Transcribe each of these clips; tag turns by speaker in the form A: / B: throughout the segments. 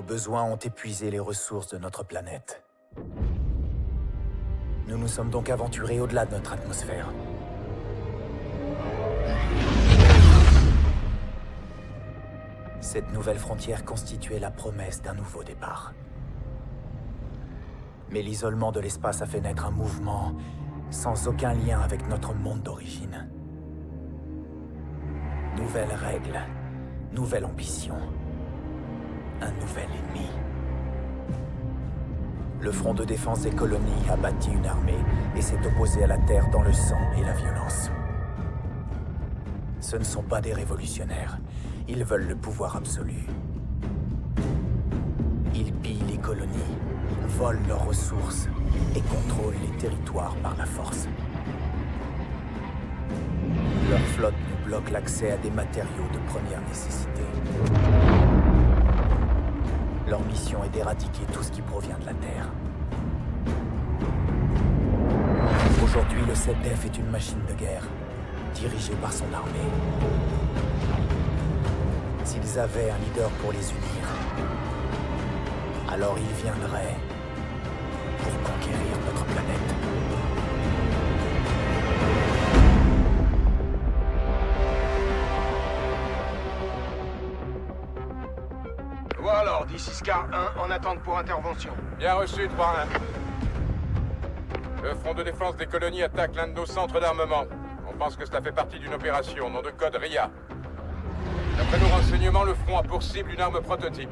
A: Nos besoins ont épuisé les ressources de notre planète. Nous nous sommes donc aventurés au-delà de notre atmosphère. Cette nouvelle frontière constituait la promesse d'un nouveau départ. Mais l'isolement de l'espace a fait naître un mouvement sans aucun lien avec notre monde d'origine. Nouvelles règles, nouvelle ambition, un nouvel ennemi. Le Front de défense des colonies a bâti une armée et s'est opposé à la Terre dans le sang et la violence. Ce ne sont pas des révolutionnaires. Ils veulent le pouvoir absolu. Ils pillent les colonies, volent leurs ressources et contrôlent les territoires par la force. Leur flotte nous bloque l'accès à des matériaux de première nécessité. Leur mission est d'éradiquer tout ce qui provient de la Terre. Aujourd'hui, le 7F est une machine de guerre, dirigée par son armée. S'ils avaient un leader pour les unir, alors ils viendraient pour conquérir notre planète.
B: Ou alors, d'ici Scar 1 en attente pour intervention.
C: Bien reçu, 3-1. Le Front de défense des colonies attaque l'un de nos centres d'armement. On pense que cela fait partie d'une opération, nom de code RIA. D'après nos renseignements, le Front a pour cible une arme prototype.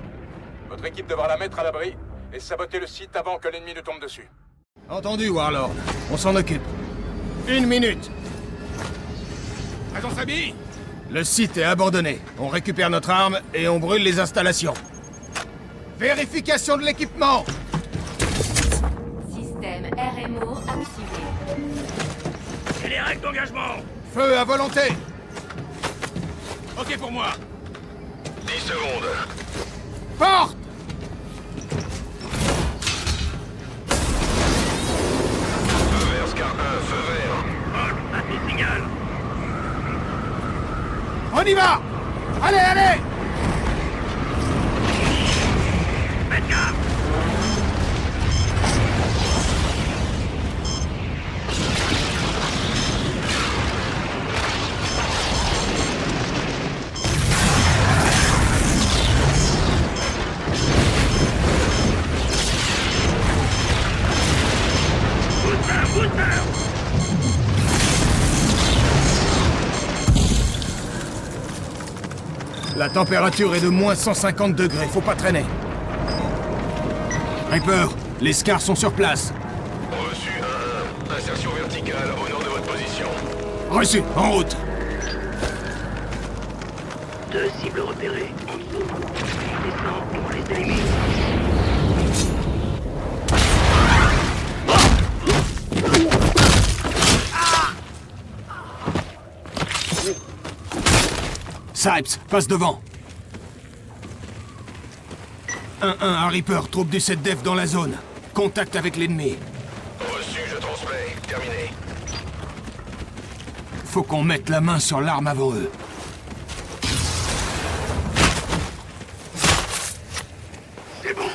C: Votre équipe devra la mettre à l'abri et saboter le site avant que l'ennemi ne tombe dessus.
B: Entendu, Warlord. On s'en occupe. 1 minute.
C: Agent Sabi!
B: Le site est abandonné. On récupère notre arme et on brûle les installations. Vérification de l'équipement!
D: Système RMO activé.
C: Et les règles d'engagement!
B: Feu à volonté!
C: Ok pour moi!
E: 10 secondes.
B: Porte!
E: Feu vert, Scar 1, feu vert.
C: Signal!
B: On y va! Allez, allez!
C: Faites gaffe!
B: La température est de moins 150 degrés, faut pas traîner. Reaper, les Scars sont sur place.
E: Reçu 1-1. Insertion verticale au nord de votre position.
B: Reçu, en route.
F: 2 cibles repérées. En dessous. Descends pour les éliminer.
B: Sipes, passe devant. 1-1 à Reaper, troupe du 7-Def dans la zone. Contact avec l'ennemi.
E: Reçu, je transmets. Terminé.
B: Faut qu'on mette la main sur l'arme avant eux.
F: C'est bon.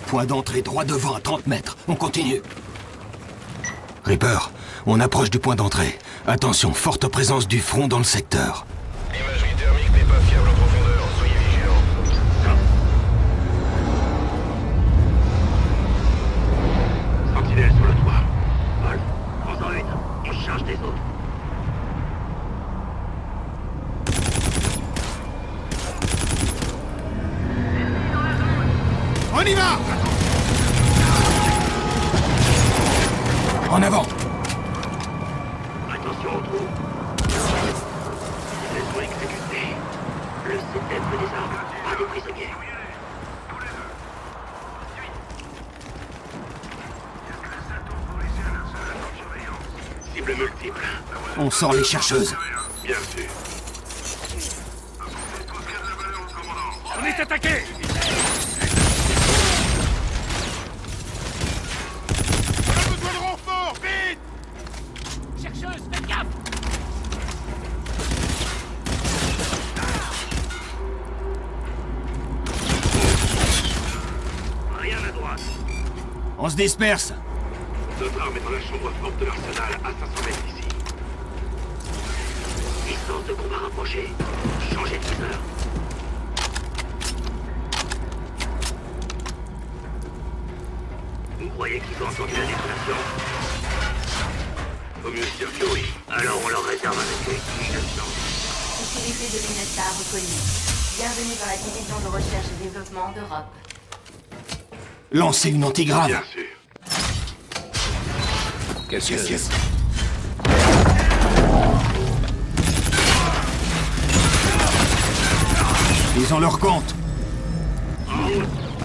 B: Point d'entrée droit devant à 30 mètres. On continue. Reaper, on approche du point d'entrée. Attention, forte présence du front dans le secteur.
E: L'imagerie thermique n'est pas fiable en profondeur. Soyez vigilants.
F: Sentinelle sur le toit. Vol, prends-en une. On charge des autres.
B: On y va! En avant!
F: Attention au trou. Ils sont exécutés. Le CTF veut des armes, pas des prisonniers. Cible multiple.
B: On sort les chercheuses.
F: Bien sûr.
C: On est attaqué! On a besoin de renfort! Vite! Chercheuse, faites gaffe!
B: On se disperse.
F: Notre arme est dans la chambre forte de l'arsenal, à 500 mètres d'ici. Distance de combat rapprochée. Changez de viseur. Vous croyez qu'ils ont entendu la détonation? Faut mieux se dire que oui. Alors on leur réserve un accueil digne de ce nom.
D: Sécurité de l'UNESA reconnue. Bienvenue dans la division de recherche et développement d'Europe.
B: Lancez une antigrave.
F: Bien sûr.
B: Qu'est-ce que c'est? Ils ont leur compte.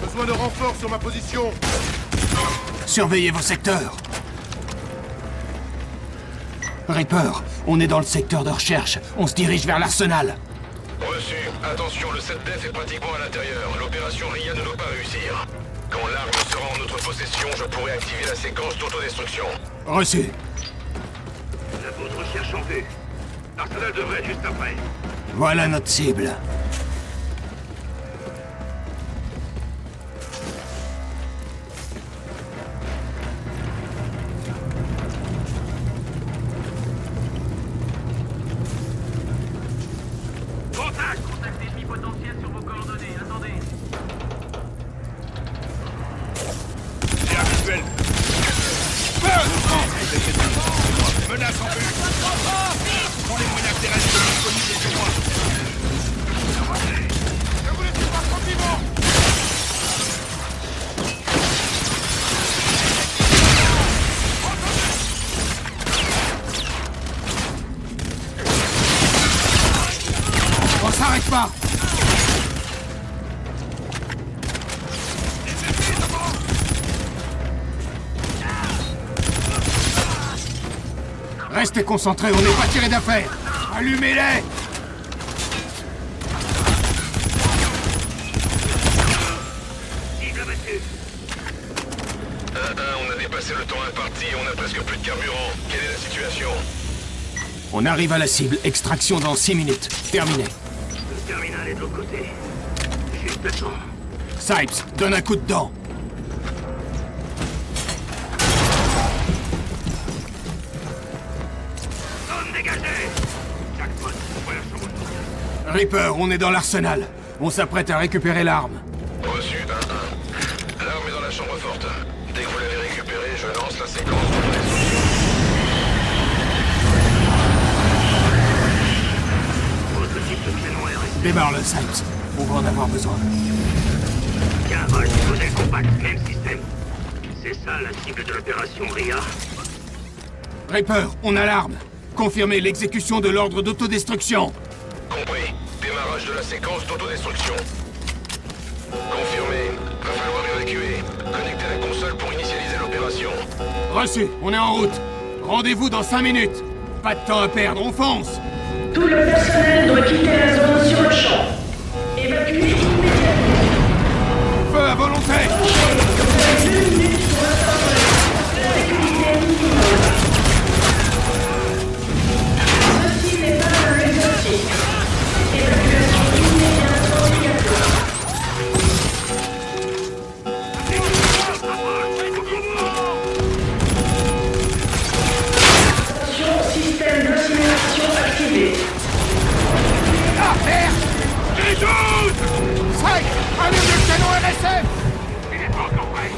C: Besoin de renfort sur ma position.
B: Surveillez vos secteurs. Reaper, on est dans le secteur de recherche. On se dirige vers l'arsenal.
E: Reçu. Attention, le 7DEF est pratiquement à l'intérieur. L'opération RIA ne doit pas réussir. Quand l'arme sera en notre possession, je pourrai activer la séquence d'autodestruction.
B: Reçu.
F: La pause recherche en vue. L'arsenal devrait être juste après.
B: Voilà notre cible.
F: Contact ennemi potentiel sur vos coordonnées. Attendez.
C: J'ai un visuel. Menace en vue. Prends les moyens terrestres disponibles sur moi. Ne vous laissez pas trop vivant.
B: On s'arrête pas. Restez concentrés, on n'est pas tiré d'affaire. Allumez-les.
F: Cible abattue.
E: 1-1, on a dépassé le temps imparti et on a presque plus de carburant. Quelle est la situation?
B: On arrive à la cible. Extraction dans 6 minutes. Terminé.
F: Le terminal est de l'autre côté. Juste à temps.
B: Sipes, donne un coup de dent.
F: Zone dégagée. Jackpot, voilà la chambre.
B: Reaper, on est dans l'arsenal. On s'apprête à récupérer l'arme.
E: Reçu. 1-1. L'arme est dans la chambre forte. Dès que vous l'avez récupérée, je lance la séquence d'autodestruction.
F: Prototype de canon RS.
B: Démarre le Sipes. On va en avoir besoin.
F: Tiens, vol du modèle compact, même système. C'est ça la cible de l'opération RIA.
B: Reaper, on a l'arme. Confirmez l'exécution de l'ordre d'autodestruction.
E: Compris. Démarrage de la séquence d'autodestruction. Confirmé. Va falloir évacuer. Connectez la console pour initialiser l'opération.
B: Reçu, on est en route. Rendez-vous dans 5 minutes. Pas de temps à perdre, on fonce.
G: Tout le personnel doit quitter la zone sur le champ. Évacuez immédiatement.
B: Feu à volonté.
G: Vous avez 2 minutes pour atteindre la sécurité minimum. Ceci n'est pas un exercice. Évacuation immédiate obligatoire. Attention, système d'incinération activé.
B: Affaire. Sipes, allume le canon RSF.
F: Il est pas encore prêt.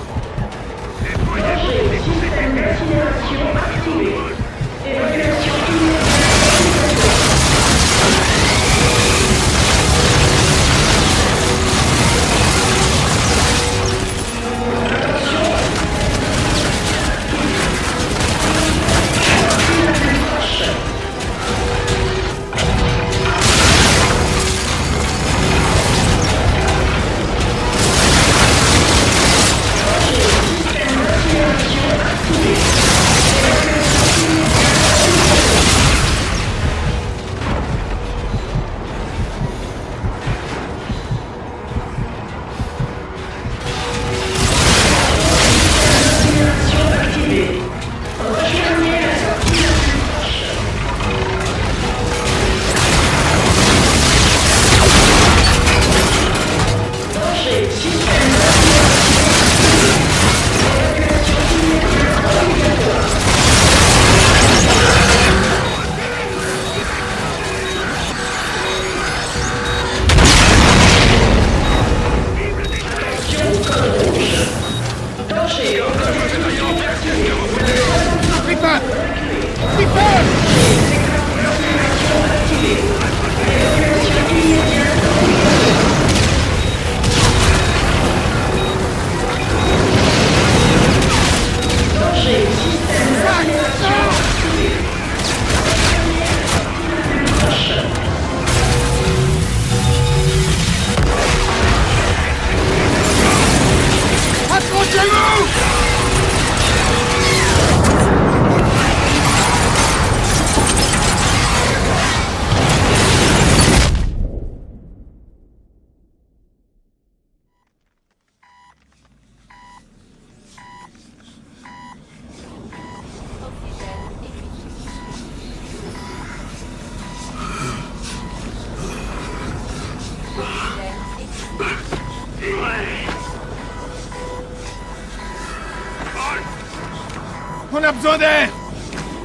B: On a besoin d'air!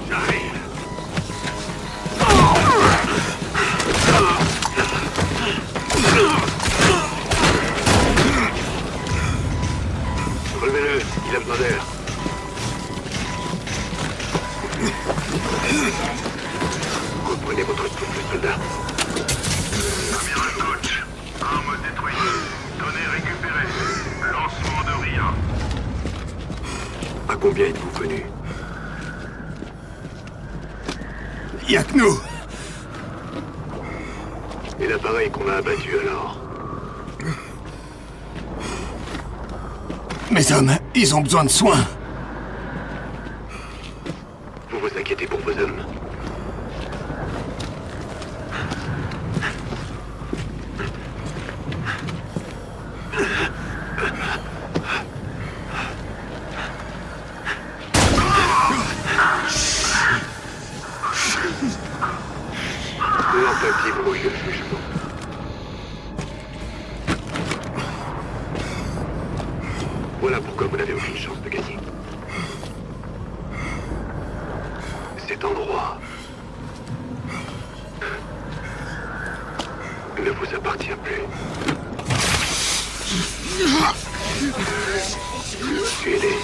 F: J'arrive. Relevez-le, il a besoin d'air. Reprenez votre souffle, soldat.
E: Amiral Coach, arme détruite. Données récupérées. Lancement de RIA.
F: À combien êtes-vous venu?
B: Y'a que nous!
F: Et l'appareil qu'on a abattu alors?
B: Mes hommes, ils ont besoin de soins!
F: Vous vous inquiétez pour vos hommes. L'empathie brouille le jugement. Voilà pourquoi vous n'avez aucune chance de gagner. Cet endroit ne vous appartient plus. Tuez-les.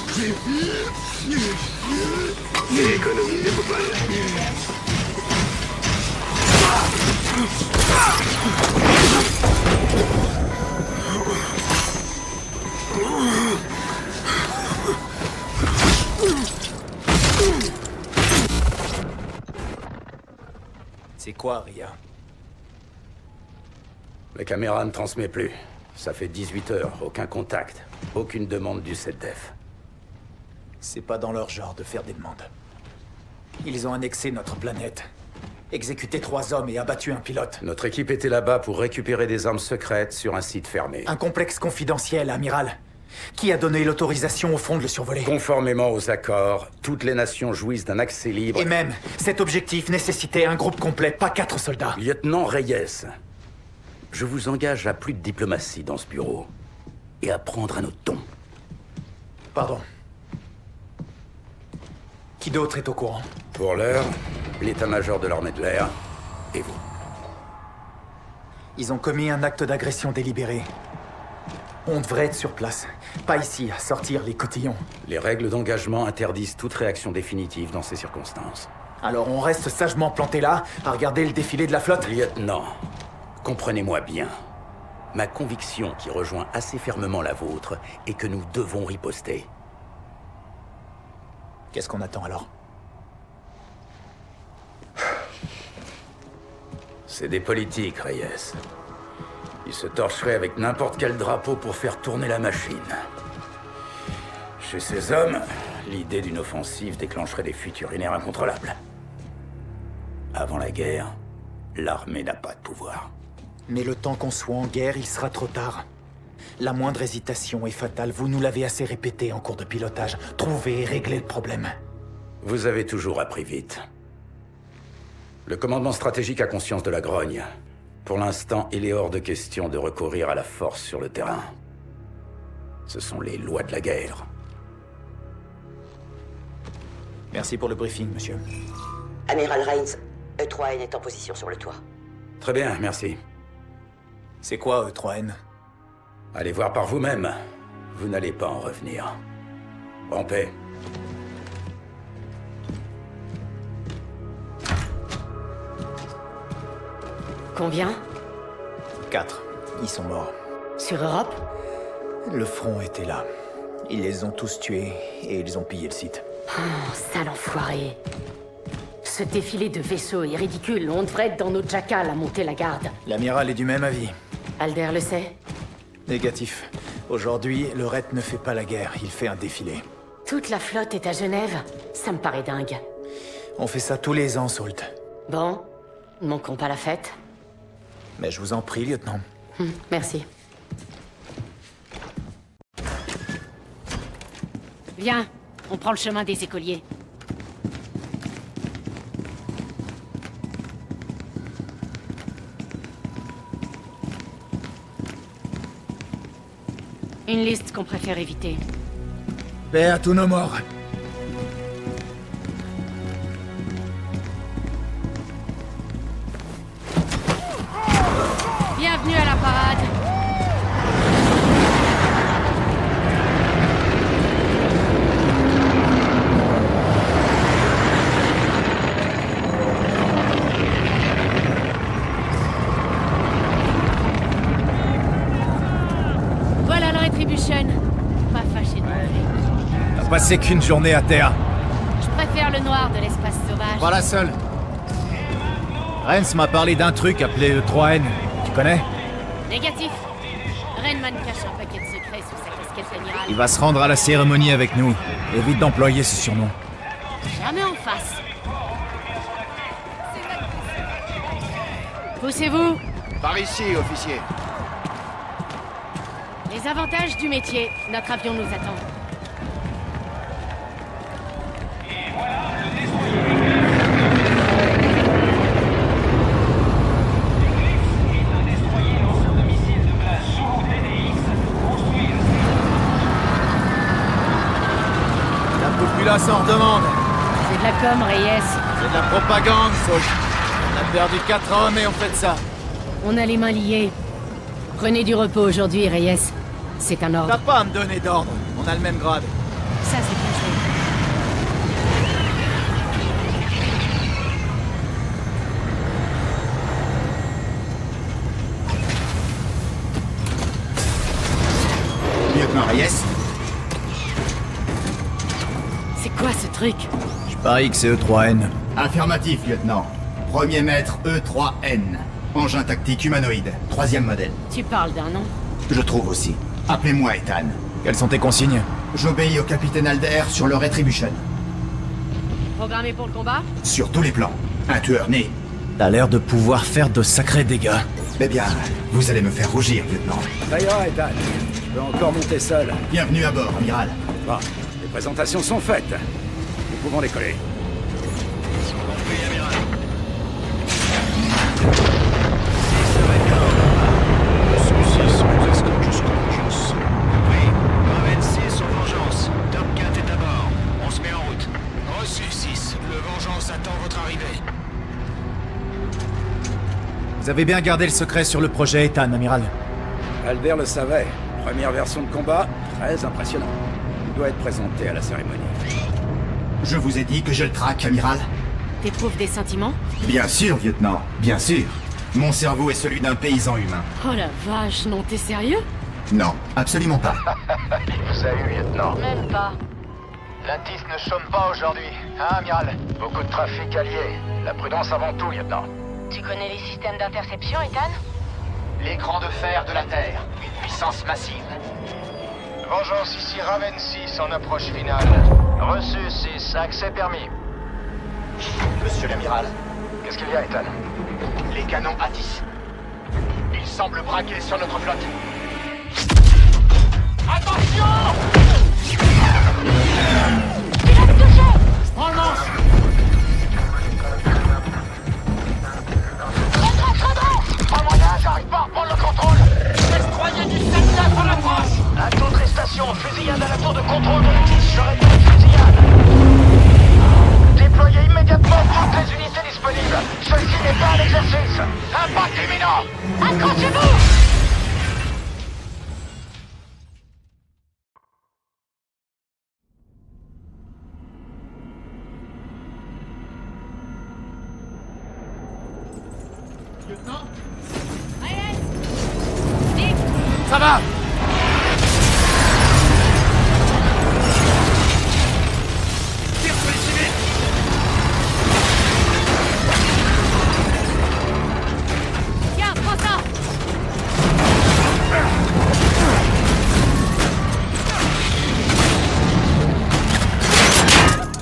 F: Et économisez vos balles.
A: C'est quoi, Ria?
H: La caméra ne transmet plus. Ça fait 18 heures, aucun contact. Aucune demande du SETDEF.
A: C'est pas dans leur genre de faire des demandes. Ils ont annexé notre planète, exécuté 3 hommes et abattu un pilote.
H: Notre équipe était là-bas pour récupérer des armes secrètes sur un site fermé.
A: Un complexe confidentiel, amiral. Qui a donné l'autorisation au fond de le survoler?
H: Conformément aux accords, toutes les nations jouissent d'un accès libre.
A: Et même, cet objectif nécessitait un groupe complet, pas 4 soldats.
H: Lieutenant Reyes, je vous engage à plus de diplomatie dans ce bureau. Et à prendre un autre ton.
A: Pardon. Qui d'autre est au courant?
H: Pour l'heure, l'état-major de l'armée de l'air et vous.
A: Ils ont commis un acte d'agression délibéré. On devrait être sur place. Pas ici, à sortir les cotillons.
H: Les règles d'engagement interdisent toute réaction définitive dans ces circonstances.
A: Alors on reste sagement planté là, à regarder le défilé de la flotte?
H: Lieutenant, comprenez-moi bien. Ma conviction, qui rejoint assez fermement la vôtre, est que nous devons riposter.
A: Qu'est-ce qu'on attend alors?
H: C'est des politiques, Reyes. Ils se torcheraient avec n'importe quel drapeau pour faire tourner la machine. Chez ces hommes, l'idée d'une offensive déclencherait des fuites urinaires incontrôlables. Avant la guerre, l'armée n'a pas de pouvoir.
A: Mais le temps qu'on soit en guerre, il sera trop tard. La moindre hésitation est fatale, vous nous l'avez assez répété en cours de pilotage. Trouvez et réglez le problème.
H: Vous avez toujours appris vite. Le commandement stratégique a conscience de la grogne. Pour l'instant, il est hors de question de recourir à la force sur le terrain. Ce sont les lois de la guerre.
A: Merci pour le briefing, monsieur.
I: Amiral Rains, E3N est en position sur le toit.
H: Très bien, merci.
A: C'est quoi, E3N?
H: Allez voir par vous-même. Vous n'allez pas en revenir. En paix.
J: Combien?
A: 4. Ils sont morts.
J: Sur Europe?
A: Le front était là. Ils les ont tous tués et ils ont pillé le site.
J: Oh, sale enfoiré. Ce défilé de vaisseaux est ridicule. On devrait être dans nos jackals à monter la garde.
A: L'amiral est du même avis.
J: Alder le sait?
A: Négatif. Aujourd'hui, le RET ne fait pas la guerre, il fait un défilé.
J: Toute la flotte est à Genève? Ça me paraît dingue.
A: On fait ça tous les ans, Salt.
J: Bon, ne manquons pas la fête.
A: Mais je vous en prie, lieutenant.
J: Merci. Viens, on prend le chemin des écoliers. Une liste qu'on préfère éviter.
A: Paix à tous nos morts.
J: Bienvenue à la parade. Voilà la rétribution. Pas fâché de mon
A: T'as passé qu'une journée à terre.
J: Je préfère le noir de l'espace sauvage.
A: Pas la seule. Rens m'a parlé d'un truc appelé E3N. Tu connais?
J: Négatif. Renman cache un paquet de secrets sous sa casquette d'amiral.
A: Il va se rendre à la cérémonie avec nous. Évite d'employer ce surnom.
J: Jamais en face. Poussez-vous.
B: Par ici, officier.
J: Les avantages du métier. Notre avion nous attend.
A: La populace en redemande.
J: C'est de la com, Reyes.
A: C'est de la propagande, Salt. On a perdu 4 hommes et on fait de ça.
J: On a les mains liées. Prenez du repos aujourd'hui, Reyes. C'est un
A: T'as
J: ordre.
A: pas à me donner d'ordre. On a le même grade.
J: Ça, c'est bien joué.
B: Lieutenant Reyes.
J: C'est quoi ce truc?
A: Je parie que c'est E3N.
B: Affirmatif, lieutenant. Premier maître E3N. Engin tactique humanoïde. 3e modèle.
J: Tu parles d'un nom?
B: Je trouve aussi. Appelez-moi Ethan.
A: Quelles sont tes consignes?
B: J'obéis au capitaine Alder sur le Retribution.
J: Programmé pour le combat?
B: Sur tous les plans. Un tueur né.
A: T'as l'air de pouvoir faire de sacrés dégâts.
B: Eh bien, vous allez me faire rougir, lieutenant.
A: Ça ira, Ethan. Je peux encore monter seul.
B: Bienvenue à bord, amiral.
H: Bon, les présentations sont faites. Nous pouvons décoller.
A: Vous avez bien gardé le secret sur le projet Ethan, amiral.
H: Alder le savait. Première version de combat, très impressionnant. Il doit être présenté à la cérémonie.
B: Je vous ai dit que je le traque, amiral.
J: T'éprouves des sentiments?
B: Bien sûr, lieutenant. Bien sûr. Mon cerveau est celui d'un paysan humain.
J: Oh la vache, non, t'es sérieux?
B: Non, absolument pas.
E: Salut, lieutenant.
J: Même pas.
E: L'Intis ne chôme pas aujourd'hui, hein, amiral? Beaucoup de trafic allié. La prudence avant tout, lieutenant.
D: Tu connais les systèmes d'interception, Ethan?
E: L'écran de fer de la Terre. Une puissance massive. Vengeance ici, Raven 6 en approche finale. Reçu 6, accès permis. Monsieur l'amiral. Qu'est-ce qu'il y a, Ethan? Les canons Atis. Ils semblent braquer sur notre flotte. Attention!
J: Prends le manche!
E: Pas moyen, j'arrive pas à reprendre le contrôle. Destroyer du 7-9 en approche. À toute station, fusillade à la tour de contrôle de l'Atis. Je répète, fusillade. Déployez immédiatement toutes les unités disponibles. Ceci n'est pas un exercice. Impact imminent. Accrochez-vous.
B: Lieutenant, ça va?
F: Tire sur les civils!
J: Tiens, prends ça!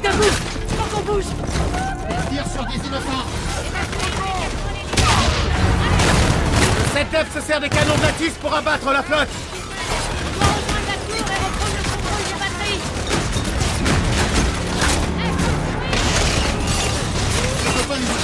J: Debout! Faut qu'on bouge!
B: Tire sur des innocents. Le 7F se sert des canons de la Tis pour abattre la flotte.
J: On doit rejoindre la tour et reprendre le contrôle des batteries!
B: Je peux pas nous voir.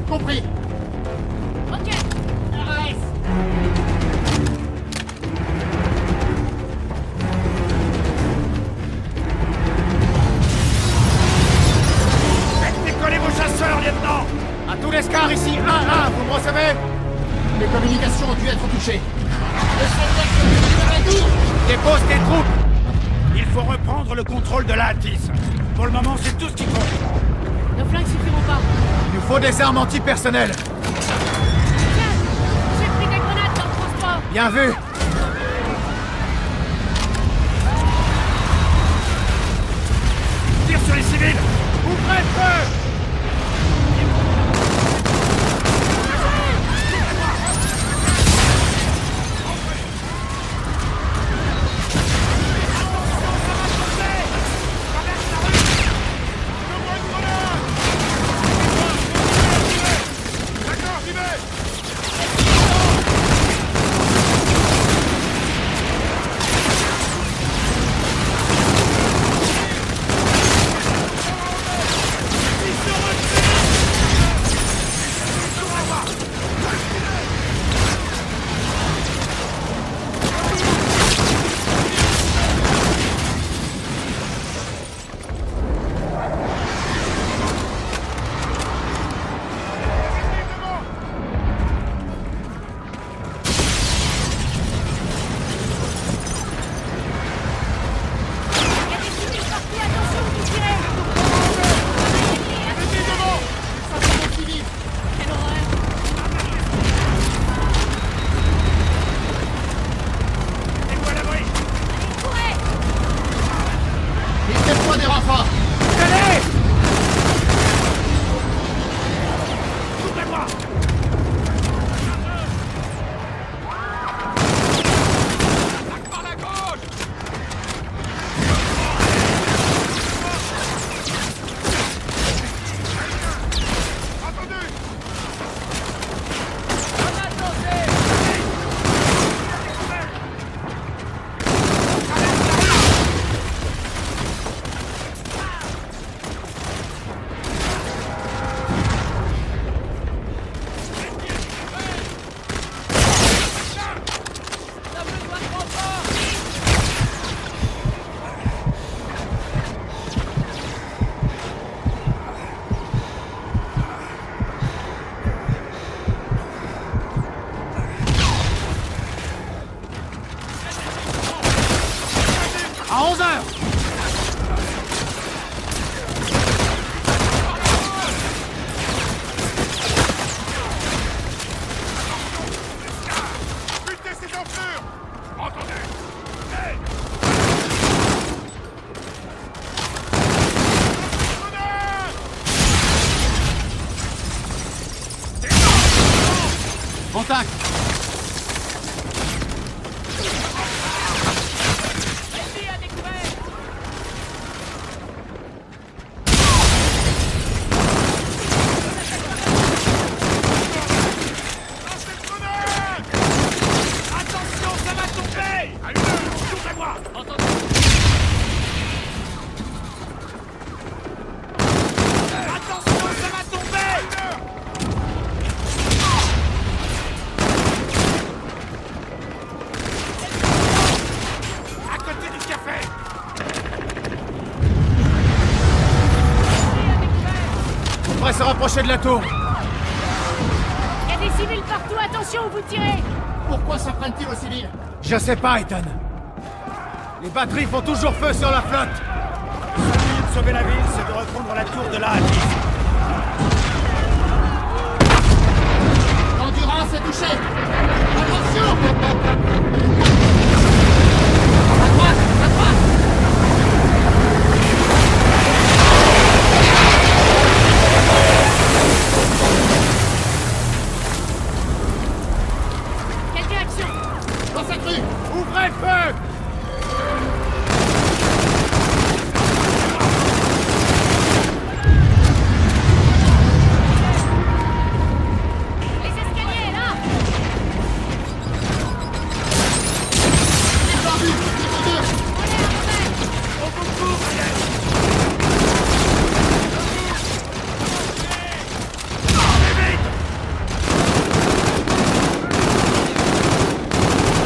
B: Compris.
J: Ok! RAS!
F: Faites décoller vos chasseurs, lieutenant!
B: À tous les scars ici, 1-1, vous me recevez? Les communications ont dû être touchées. Dépose tes troupes.
F: Il faut reprendre le contrôle de la Attis. Pour le moment, c'est tout ce qui compte.
J: Nos flingues suffiront pas.
B: Il nous faut des armes antipersonnelles.
J: Tiens! J'ai pris des grenades dans le transport!
B: Bien vu.
F: Tire sur les civils! Ouvrez le feu!
B: 11h!
C: Butez ces enflures! Entendez! Hey!
B: Contact!
C: Attention, ça va tomber! Allumez, tous à moi! Entendez! Attention, ça va tomber! À côté du café!
B: On devrait se rapprocher de la tour.
J: Il y a des civils partout, attention où vous tirez!
B: Pourquoi s'en prennent-ils aux civils? Je sais pas, Ethan. Les batteries font toujours feu sur la flotte.
A: Le but de sauver la ville, c'est de reprendre la tour de la Hattie.
B: L'endurance est touchée. Attention! À droite! À droite!
J: Quelle direction?
B: Dans cette rue! Ouvrez le feu!
J: Les escaliers, là!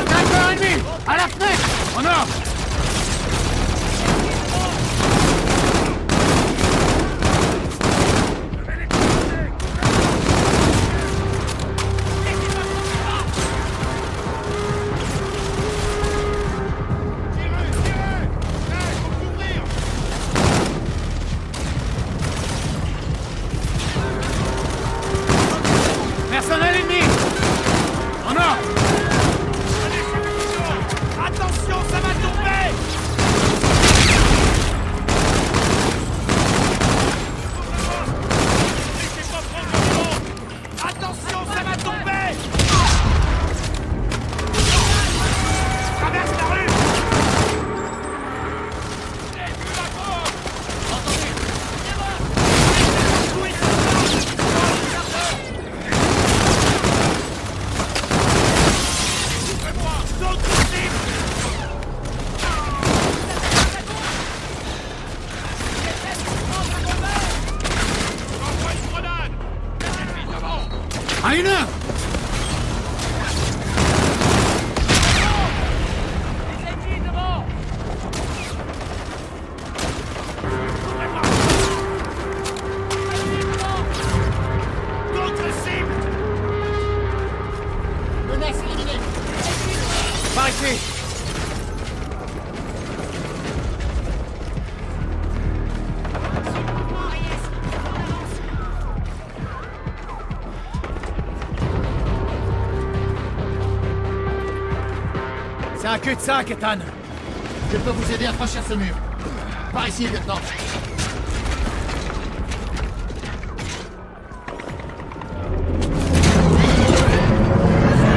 B: Sniper ennemi! À la fenêtre! En or! Personnel ennemi! En or!
C: Attention, ça va tomber! Laissez pas prendre le vent! Attention, ça va tomber! Traverse la rue! Et plus la porte! Entendez! Où ils sont? Ouvrez-moi! D'autres cibles! Envoie une grenade! Vite avant!
B: À une heure!
C: Les ennemis devant! Ouvrez-moi! D'autres cibles!
B: Menace éliminée! Par ici! C'est un cul-de-sac, Ethan! Je peux vous aider à franchir ce mur. Par ici, lieutenant.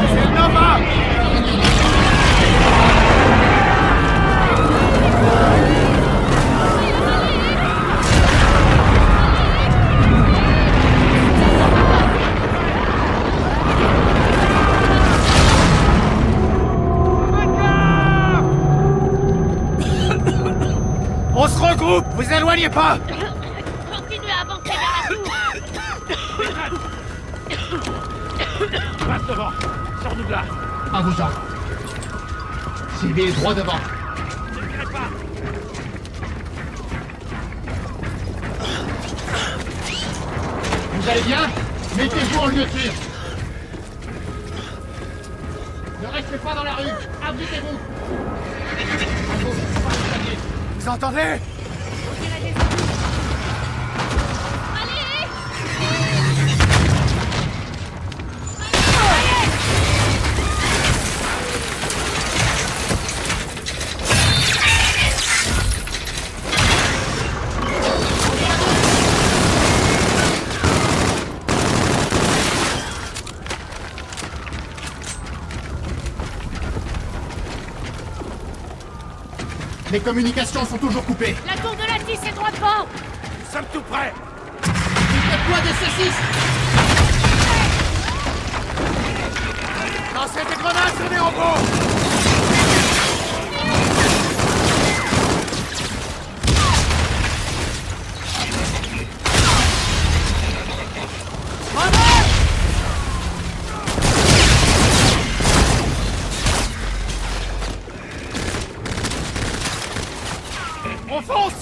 B: C'est le Nova! On se regroupe! Vous éloignez pas!
J: Continuez à avancer vers la tour!
C: Passe devant! Sors-nous de là!
B: À vos ordres. Civil droit devant.
C: Ne tirez pas!
B: Vous allez bien? Mettez-vous en lieu de tir. Ne Ne restez pas dans la rue. Abritez-vous. Vous entendez? Les communications sont toujours coupées.
J: La tour de la 10 est droit devant.
B: Nous sommes tout prêts. Faites-moi des C6. Lancez des grenades sur les robots. On fonce!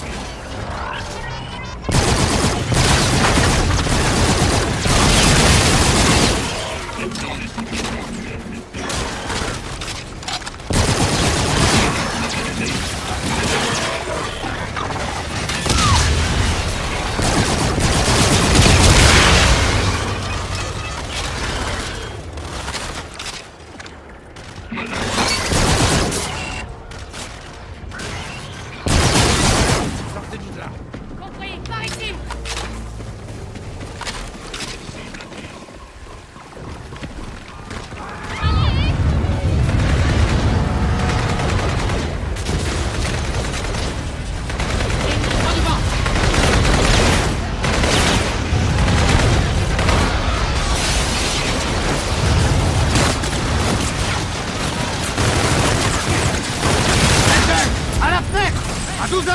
J: Compris, par ici.
B: À la fenêtre! À 12 heures!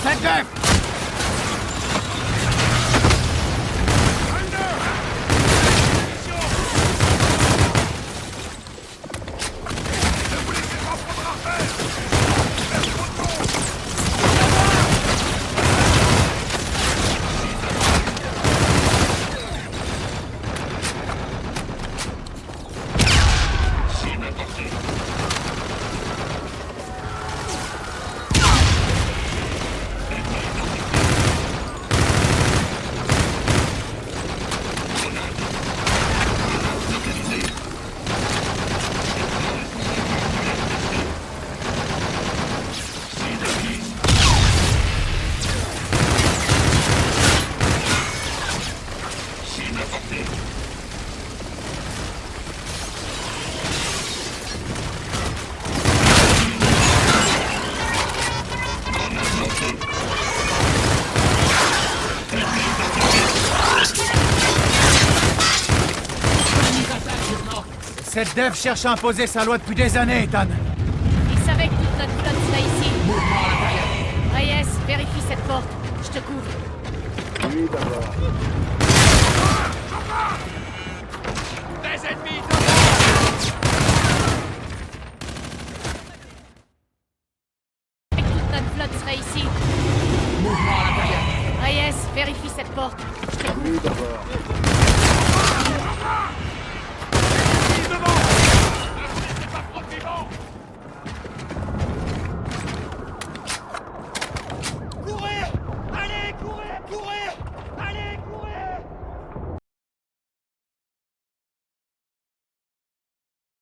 B: Faites gaffe! Cette dev cherche à imposer sa loi depuis des années, Ethan.
J: Il savait que toute notre flotte serait ici. Reyes, vérifie cette porte. Je te couvre.
C: Oui, d'abord.
B: Des ennemis!
J: Toute notre flotte serait ici. Reyes, vérifie cette porte. Je te couvre.
C: Oui, d'abord.